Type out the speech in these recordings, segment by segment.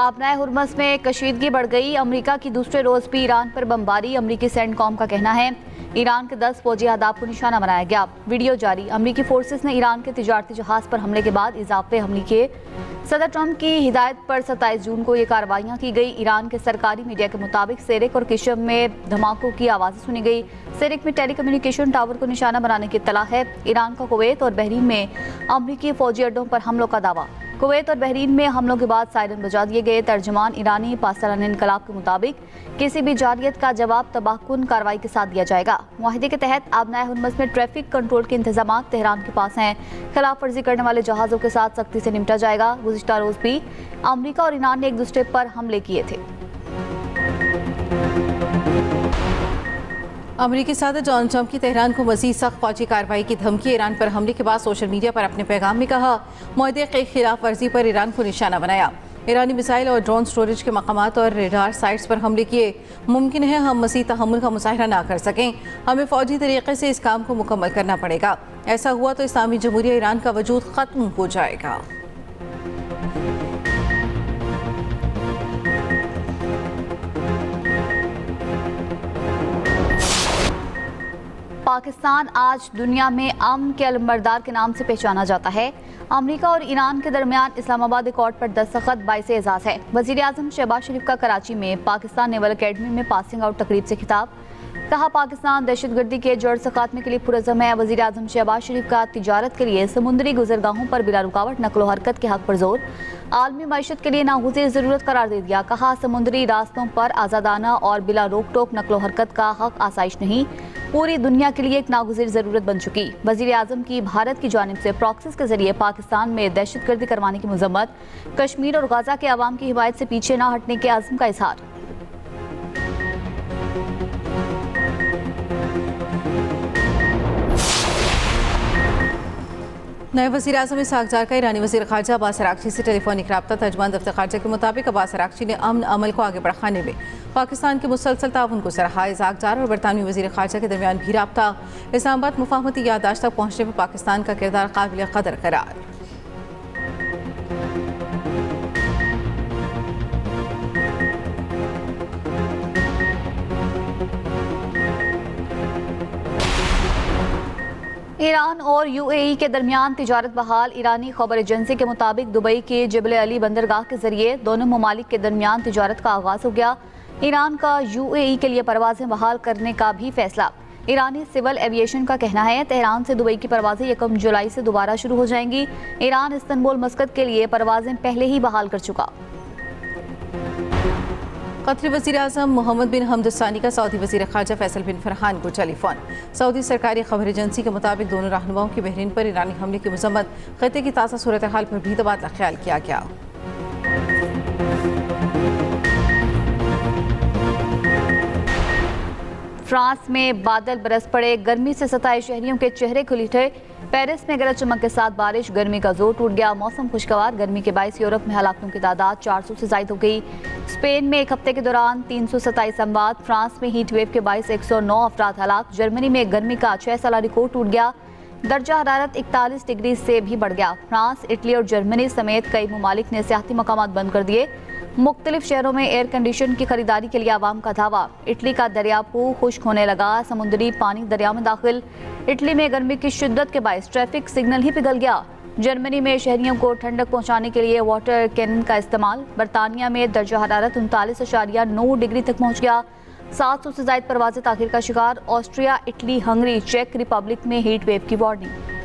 आपनाए Hormuz में कशीदगी बढ़ गई। अमेरिका की दूसरे रोज भी ईरान पर बमबारी। अमेरिकी सेंटकॉम का कहना है ईरान के 10 फौजी अहदाफ को निशाना बनाया गया। वीडियो जारी। अमेरिकी फोर्सेस ने ईरान के तिजारती जहाज पर हमले के बाद इजाफे हमले किए। सदर ट्रंप की हिदायत पर 27 जून को ये कार्रवाइयां की गई। ईरान के सरकारी मीडिया के मुताबिक सेरिक और किशम में धमाकों की आवाज़ें सुनी गई। सेरिक में टेलीकम्युनिकेशन टावर को निशाना बनाने की इत्तला है। ईरान का कुवैत और बहरीन में अमेरिकी फौजी अड्डों पर हमलों का दावा। कुवैत और बहरीन में हमलों के बाद सायरन बजा दिए गए। तर्जमान ईरानी पासदारान इनकलाब के मुताबिक किसी भी जारियत का जवाब तबाहकुन कार्रवाई के साथ दिया जाएगा। मुआहदे के तहत आपनाए हुर्मस में ट्रैफिक कंट्रोल के इंतजाम तेहरान के पास हैं। खिलाफ वर्जी करने वाले जहाज़ों के साथ सख्ती से निपटा जाएगा। गुज़िश्ता रोज भी अमेरिका और ईरान ने एक दूसरे पर हमले किए थे। अमेरिकी सदर डोनाल्ड ट्रंप की तेहरान को मज़ीद सख्त फौजी कार्रवाई की धमकी। ईरान पर हमले के बाद सोशल मीडिया पर अपने पैगाम में कहा मुआहदे की खिलाफ वर्जी पर ईरान को निशाना बनाया। ईरानी मिसाइल और ड्रोन स्टोरेज के मकामात और रेडार साइट्स पर हमले किए। मुमकिन है हम मज़ीद तहम्मुल का मुजाहरा ना कर सकें। हमें फौजी तरीके से इस काम को मुकम्मल करना पड़ेगा। ऐसा हुआ तो इस्लामी जमहूरिया ईरान का वजूद ख़त्म हो जाएगा। पाकिस्तान आज दुनिया में अमन के अलमबरदार के नाम से पहचाना जाता है। अमेरिका और ईरान के दरमियान इस्लामाबाद अकॉर्ड पर दस्तखत बाइस एजाज़ है। वज़ीर आज़म शहबाज शरीफ का कराची में पाकिस्तान नेवल अकेडमी में पासिंग आउट तकरीब से खिताब। कहा पाकिस्तान दहशतगर्दी के जड़ से खात्मे के लिए पुरज़म है। वज़ीर आज़म शहबाज शरीफ का तिजारत के लिए समुद्री गुजरगाहों पर बिला रुकावट नकलो हरकत के हक पर जोर। आलमी मईशत के लिए नागुज़ीर ज़रूरत करार दे दिया। कहा समुद्री रास्तों पर आज़ादाना और बिला रोक टोक नकलो हरकत का हक आसाइश नहीं, पूरी दुनिया के लिए एक नागुज़ीर ज़रूरत बन चुकी। वज़ीर आज़म की भारत की जानिब से प्रॉक्सीज़ के जरिए पाकिस्तान में दहशतगर्दी करवाने की मज़म्मत। कश्मीर और गाज़ा के अवाम की हिमायत से पीछे न हटने के आज़म का इज़हार। नए वज़ीर आज़म इसहाक़ का ईरानी वज़ीर ख़ारजा अब्बास अराग़ची से टेलीफोनिक रब्ता। तर्जुमान दफ्तर ख़ारजा के मुताबिक अब्बास अराग़ची ने अमन अमल को आगे बढ़ाने में पाकिस्तान के मुसलसल ताउन को सराहा। इसहाक़ और बरतानवी वज़ीर ख़ारजा के दरमियान भी रब्ता। इस्लामाबाद मुफाहमती याददाश्त तक पहुँचने पर पाकिस्तान का किरदार काबिल क़दर करार। ईरान और यूएई के दरमियान तिजारत बहाल। ईरानी खबर एजेंसी के मुताबिक दुबई के जबल अली बंदरगाह के जरिए दोनों ममालिक के दरमियान तिजारत का आगाज हो गया। ईरान का यूएई के लिए परवाजें बहाल करने का भी फैसला। ईरानी सिविल एविएशन का कहना है तेहरान से दुबई की परवाजें 1 जुलाई से दोबारा शुरू हो जाएंगी। ईरान इस्तांबुल मस्कत के लिए परवाजें पहले ही बहाल कर चुका। कतरी वज़ीर आज़म मोहम्मद बिन हमद सानी का सऊदी वज़ीर ख़ारजा फैसल बिन फरहान को टेलीफोन। सऊदी सरकारी खबर एजेंसी के मुताबिक दोनों रहनुमाओं की बहरीन पर ईरानी हमले की मज़म्मत। ख़त्े की ताज़ा सूरत हाल पर भी तबादला ख्याल किया गया। फ्रांस में बादल बरस पड़े। गर्मी से सताए शहरियों के चेहरे खुल उठे। पेरिस में गरज चमक के साथ बारिश। गर्मी का जोर टूट गया। मौसम खुशगवार। गर्मी के बायस यूरोप में हलाकतों की तादाद 400 से ज़ायद हो गई। स्पेन में एक हफ्ते के दौरान 327 अमवात। फ्रांस में हीट वेव के बायस 109 अफराद हलाक। जर्मनी में गर्मी का 6 साला रिकॉर्ड टूट गया। दर्जा हरारत 41 डिग्री से भी बढ़ गया। फ्रांस, इटली और जर्मनी समेत कई ममालिक ने सियाहती मकामात बंद कर दिए। मुख्तलिफ शहरों में एयर कंडीशन की खरीदारी के लिए आवाम का धावा। इटली का दरिया पू खुश्क होने लगा। समुद्री पानी दरिया में दाखिल। इटली में गर्मी की शिद्दत के बायस ट्रैफिक सिग्नल ही पिघल गया। जर्मनी में शहरियों को ठंडक पहुंचाने के लिए वाटर कैनन का इस्तेमाल। बरतानिया में दर्जा हरारत 39.9 डिग्री तक पहुंच गया। 700 से ज़ायद परवाजें ताख़ीर का शिकार। ऑस्ट्रिया, इटली, हंगरी, चेक रिपब्लिक में हीट वेव की वार्निंग।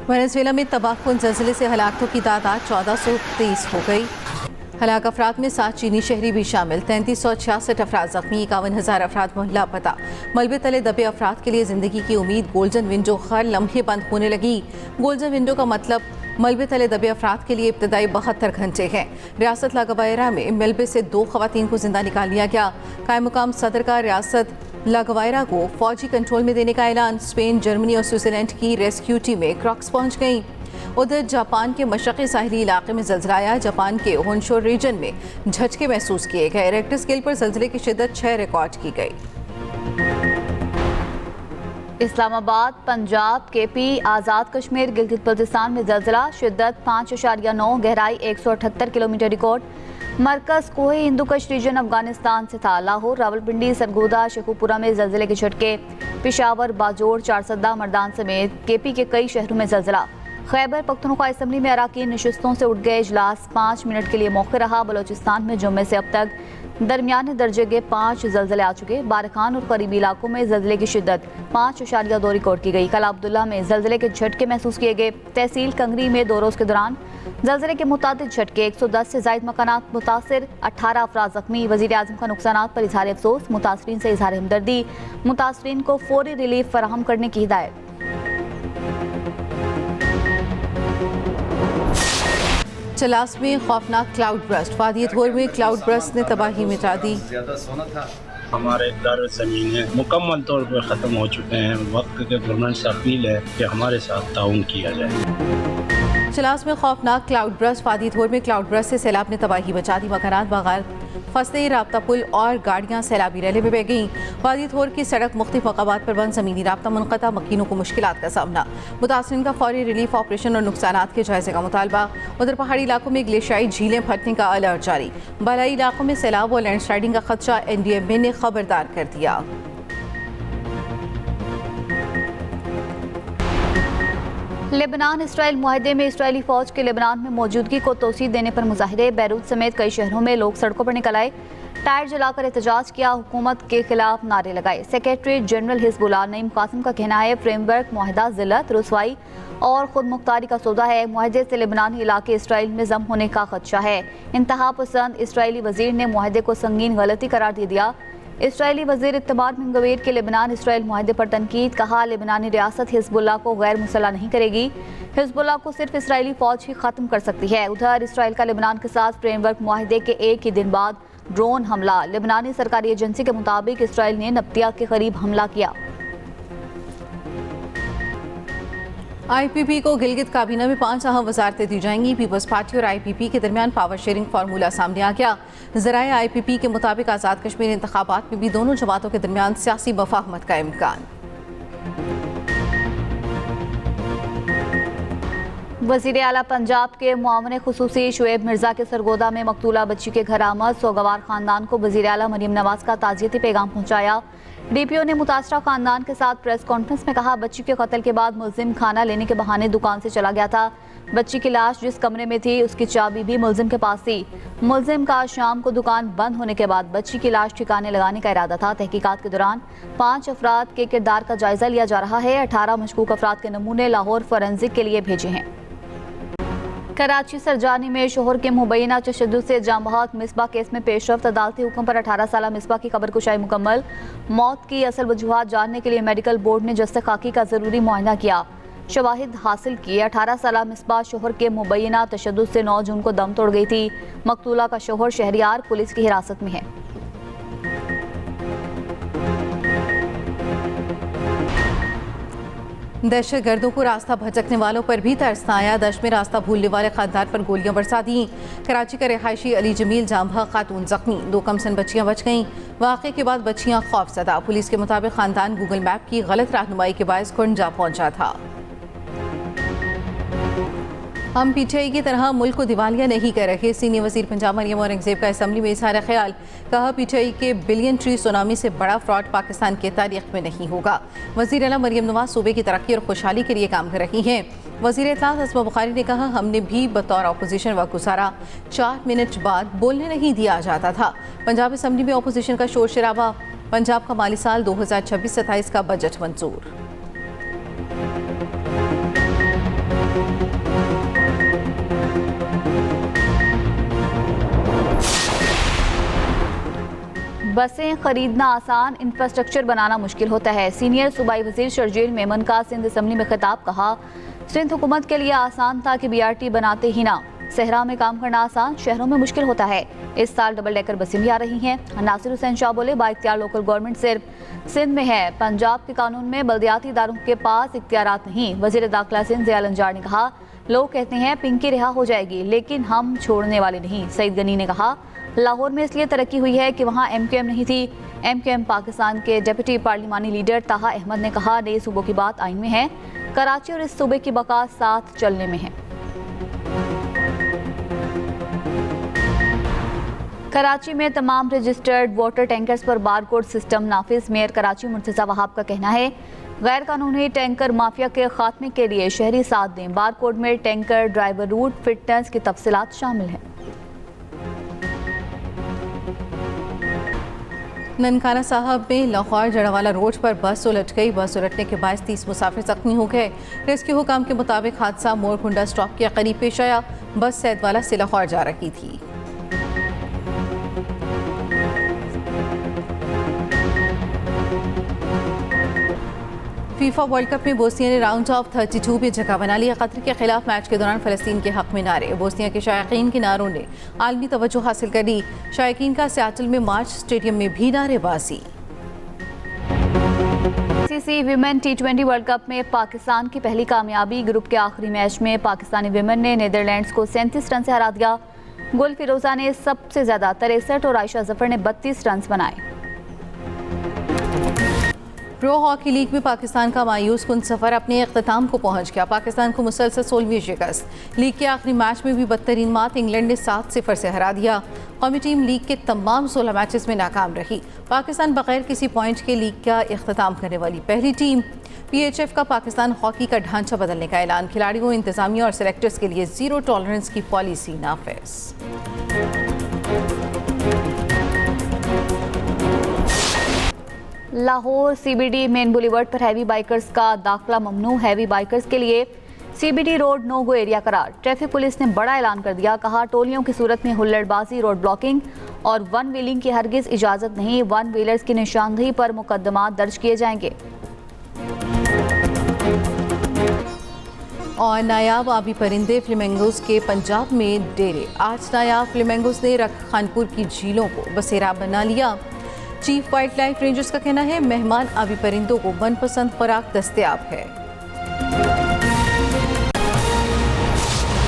वेनेज़ुएला में तबाहकुन ज़लज़ले से हलाकतों की तादाद 1430 हो गई। हलाक अफराद में 7 चीनी शहरी भी शामिल। 3366 अफराद जख्मी। 51,000 अफराद लापता। मलबे तले दबे अफराद के लिए ज़िंदगी की उम्मीद गोल्डन विंडो हर लम्हे बंद होने लगी। गोल्डन विंडो का मतलब मलबे तले दबे अफराद के लिए इब्तदाई 72 घंटे हैं। रियासत लागवायरा में मलबे से 2 खवातीन को जिंदा निकाल लिया गया। कायम मुकाम सदर का रियासत लागवायरा को फौजी कंट्रोल में देने का ऐलान। स्पेन, जर्मनी और स्विट्जरलैंड की रेस्क्यू टीमें क्रॉक्स पहुंच गईं। उधर जापान के मशरक़ी साहिली इलाके में ज़लज़ला आया। जापान के होन्शो रीजन में झटके महसूस किए गए। रेक्टर स्केल पर ज़लज़ले की शिद्दत 6 रिकॉर्ड की गई। इस्लामाबाद, पंजाब, केपी, आज़ाद कश्मीर, गिलगित बल्तिस्तान में ज़लज़ला, शिद्दत 5.9, गहराई 178 किलोमीटर रिकॉर्ड। मरकज़ कोहे हिंदुकश रीजन अफगानिस्तान से था। लाहौर, रावलपिंडी, सरगोदा, शेखुपुरा में ज़लज़ले के झटके। पेशावर, बाजोड़, चारसद्दा, मर्दान समेत केपी के कई शहरों में ज़लज़ला। खैबर पख्तूनख्वा असम्बली में अराकीन नशिस्तों से उठ गए। इजलास 5 मिनट के लिए मौखर रहा। बलोचिस्तान में जुम्मे से अब तक दरमियाने दर्जे के 5 ज़लज़ले आ चुके। बारखान और करीबी इलाकों में ज़लज़ले की शिद्दत 5.2 रिकॉर्ड की गई। कल अब्दुल्ला में ज़लज़ले के झटके महसूस किए गए। तहसील कंगरी में 2 रोज़ के दौरान ज़लज़ले के मुतादिद झटके, 110 से ज़ायद मकानात मुतासिर, 18 अफराद ज़ख्मी। वज़ीर आज़म का नुकसानात पर इज़हार अफसोस, मुतासरीन से इज़हार हमदर्दी, मुतासरीन को फौरी रिलीफ फराहम करने की हिदायत। चलास में खौफनाक क्लाउड बर्स्ट, वादी धोर में क्लाउड बर्स्ट ने तबाही मचा दी। हमारे घर ज़मीन है मुकम्मल तौर पर ख़त्म हो चुके हैं। वक्त के गवर्नमेंट से अपील है कि हमारे साथ ताउन किया जाए। चलास में खौफनाक क्लाउड बर्स्ट, वादी धोर में क्लाउड बर्स्ट से सैलाब ने तबाही मचा दी। मकानात बगैर फंसते राब्ता पुल और गाड़ियाँ सैलाबी रैले में बह गईं। वादी थोर की सड़क मुख्तलिफ मकामात पर बंद, ज़मीनी राब्ता मुनक़ता, मकीनों को मुश्किलात का सामना। मुतासरीन का फौरी रिलीफ ऑपरेशन और नुकसानात के जायजे का मुतालबा। उधर पहाड़ी इलाकों में ग्लेशियाई झीलें फटने का अलर्ट जारी। बालाई इलाकों में सैलाब और लैंडस्लाइडिंग का खदशा, NDMA ने खबरदार कर दिया। लेबनान इसराइल मुआहदे में इसराइली फौज के लेबनान में मौजूदगी को तोसी देने पर मुजाहिरे। बैरूत समेत कई शहरों में लोग सड़कों पर निकल आए, टायर जलाकर एहतजाज किया, हुकूमत के खिलाफ नारे लगाए। Secretary general Hezbollah Naim Qassem का कहना है फ्रेमवर्क मुआहदा जिल्लत, रुसवाई और खुद मुख्तारी का सौदा है। मुआहदे से लेबनानी इलाके इसराइल में जम होने का खदशा है। इंतहा पसंद इसराइली वजीर ने मुआहदे को संगीन गलती करार दे दिया। इसराइली वजीर इत्तेमाद बिन गवीर के लेबनान इसराइल मुआहदे पर तनकीद, कहा लेबनानी रियासत हिजबुल्लाह को गैर मुसल्लह नहीं करेगी। हिजबुल्लाह को सिर्फ इसराइली फौज ही खत्म कर सकती है। उधर इसराइल का लेबनान के साथ फ्रेमवर्क मुआहदे के एक ही दिन बाद ड्रोन हमला। लेबनानी सरकारी एजेंसी के मुताबिक इसराइल ने नब्तिया के करीब हमला किया। IPP को गिलगित काबीना में 5 अहम वजारतें दी जाएंगी। पीपल्स पार्टी और IPP के दरमियान पावर शेयरिंग फार्मूला सामने आ गया। ज़राए IPP के मुताबिक आज़ाद कश्मीर इंतखाबात में भी दोनों जमातों के दरमियान सियासी मफाहमत का इम्कान। वज़ीर आला पंजाब के मुआवन खुसूसी शुएब मिर्जा के सरगोदा में मकतूला बच्ची के घर आमद। सोगवार खानदान को वज़ीर आला मरियम नवाज का ताज़ियती पैगाम पहुँचाया। DPO ने मुतासरा खानदान के साथ प्रेस कॉन्फ्रेंस में कहा बच्ची के कत्ल के बाद मुलजिम खाना लेने के बहाने दुकान से चला गया था। बच्ची की लाश जिस कमरे में थी उसकी चाबी भी मुलजिम के पास थी। मुलजिम का शाम को दुकान बंद होने के बाद बच्ची की लाश ठिकाने लगाने का इरादा था। तहकीकात के दौरान 5 अफराद के किरदार का जायजा लिया जा रहा है। 18 मशकूक अफराद के नमूने लाहौर फोरेंसिक के लिए भेजे हैं। कराची सरजानी में शोहर के मुबैना तशद्दुद से जाम बहक मिसबा केस में पेशरफ्त। अदालती हुक्म पर 18 साल मिसबा की कब्र कुशाई मुकम्मल। मौत की असल वजूहात जानने के लिए मेडिकल बोर्ड ने जस्ते खाकी का जरूरी मुआयना किया, शवाहिद हासिल किए। 18 साल मिसबा शोहर के मुबैना तशद्दुद से 9 जून को दम तोड़ गई थी। मकतूला का शोहर शहरियार पुलिस की हिरासत में है। दहशत गर्दों को रास्ता भटकने वालों पर भी तरस न आया। दश में रास्ता भूलने वाले खानदान पर गोलियां बरसा दी। कराची का रिहायशी अली जमील जामहा खातून जख्मी, 2 कमसन बच्चियां बच गईं। वाक़े के बाद बच्चियां खौफजदा। पुलिस के मुताबिक खानदान गूगल मैप की गलत रहनुमाई के बायस कुंडा पहुंचा था। हम PTI की तरह मुल्क को दिवालिया नहीं कर रहे। सीनियर वजीर पंजाब मरियम औरंगजेब का असम्बली में इज़हार ख्याल, कहा PTI के बिलियन ट्री सुनामी से बड़ा फ्रॉड पाकिस्तान की तारीख में नहीं होगा। वज़ीर आला मरियम नवाज सूबे की तरक्की और खुशहाली के लिए काम कर रही हैं। वज़ीर इत्तलात अस्मा बुखारी ने कहा हमने भी बतौर अपोजिशन वक्त गुजारा, 4 मिनट बाद बोलने नहीं दिया जाता था। पंजाब असम्बली में अपोजिशन का शोर शराबा। पंजाब का माली साल 2026-27 का बजट मंजूर। बसें खरीदना आसान, इंफ्रास्ट्रक्चर बनाना मुश्किल होता है। सीनियर सूबाई वजीर शर्जील मेमन का सिंध असम्बली में खिताब, कहा सिंध हुकूमत के लिए आसान था कि BRT बनाते ही ना। सहरा में काम करना आसान, शहरों में मुश्किल होता है। इस साल डबल डेकर बसें भी आ रही हैं। नासिर हुसैन शाह बोले बाइख्तियार लोकल गवर्नमेंट सिर्फ सिंध में है, पंजाब के कानून में बल्दियाती इदारों के पास इख्तियारात नहीं। वजीर दाखिला सिंध ज़िया लंजार ने कहा लोग कहते हैं पिंकी रिहा हो जाएगी, लेकिन हम छोड़ने वाले नहीं। सईद गनी ने कहा लाहौर में इसलिए तरक्की हुई है कि वहाँ MQM नहीं थी। MQM पाकिस्तान के डिप्टी पार्लिमानी लीडर ताहा अहमद ने कहा, नए सूबों की बात आइन में है, कराची और इस सूबे की बका साथ चलने में है। कराची में तमाम रजिस्टर्ड वाटर टैंकर्स पर बारकोड सिस्टम नाफिज। मेयर कराची मुर्तज़ा वहाब का कहना है, गैर कानूनी टैंकर माफिया के खात्मे के लिए शहरी साथ दें। बारकोड में टैंकर ड्राइवर रूट फिटनेस की तफसीलात शामिल हैं। ननकाना साहब में लाहौर जड़ावाला रोड पर बस उलट गई। बस उलटने के बाद 30 मुसाफिर जख्मी हो गए। रेस्क्यू हुकाम के मुताबिक हादसा मोरकुंडा स्टॉप के करीब पेश आया। बस सैदवाला से लाहौर जा रही थी। फीफा वर्ल्ड कप में बोस्निया ने राउंड ऑफ 32 में जगह बना लिया। कतर के खिलाफ मैच के दौरान फ़लस्तीन के हक में नारे। बोस्निया के शायकीन के नारों ने आलमी तवज्जो हासिल कर ली। शायकीन का सियाटल में मार्च स्टेडियम में भी नारेबाजी। ICC women T20 world cup में पाकिस्तान की पहली कामयाबी। ग्रुप के आखिरी मैच में पाकिस्तानी विमेन ने नीदरलैंड्स को 37 रन से हरा दिया। गुल फिरोजा ने सबसे ज्यादा 63 और आयशा जफर ने 32 रन बनाए। प्रो हॉकी लीग में पाकिस्तान का मायूस कुन सफर अपने इख्तिताम को पहुंच गया। पाकिस्तान को मुसलसल 16वीं शिकस्त। लीग के आखिरी मैच में भी बदतरीन मात। इंग्लैंड ने 7-0 से हरा दिया। कौमी टीम लीग के तमाम 16 मैचेस में नाकाम रही। पाकिस्तान बगैर किसी पॉइंट के लीग का इख्तिताम करने वाली पहली टीम। PHF का पाकिस्तान हॉकी का ढांचा बदलने का ऐलान। खिलाड़ियों, इंतजामिया और सेलेक्टर्स के लिए जीरो टॉलरेंस की पॉलिसी नाफिज। लाहौर CBD मेन बुलेवर्ड पर हैवी बाइकर्स का दाखिला ममनू। हैवी बाइकर्स के लिए CBD road no go area करार। ट्रैफिक पुलिस ने बड़ा ऐलान कर दिया। कहा, टोलियों की सूरत में हुल्लड़बाजी, रोड ब्लॉकिंग और वन व्हीलिंग की हरगिज इजाजत नहीं। वन व्हीलर्स की निशानदेही पर मुकदमा दर्ज किए जाएंगे। और नायाब आबी परिंदे फ्लेमिंगोज के पंजाब में डेरे। आज नायाब फ्लेमिंगोज ने रख खानपुर की झीलों को बसेरा बना लिया। चीफ वाइल्ड लाइफ रेंजर्स का कहना है, मेहमान आबी परिंदों को मनपसंद खुराक दस्तयाब है।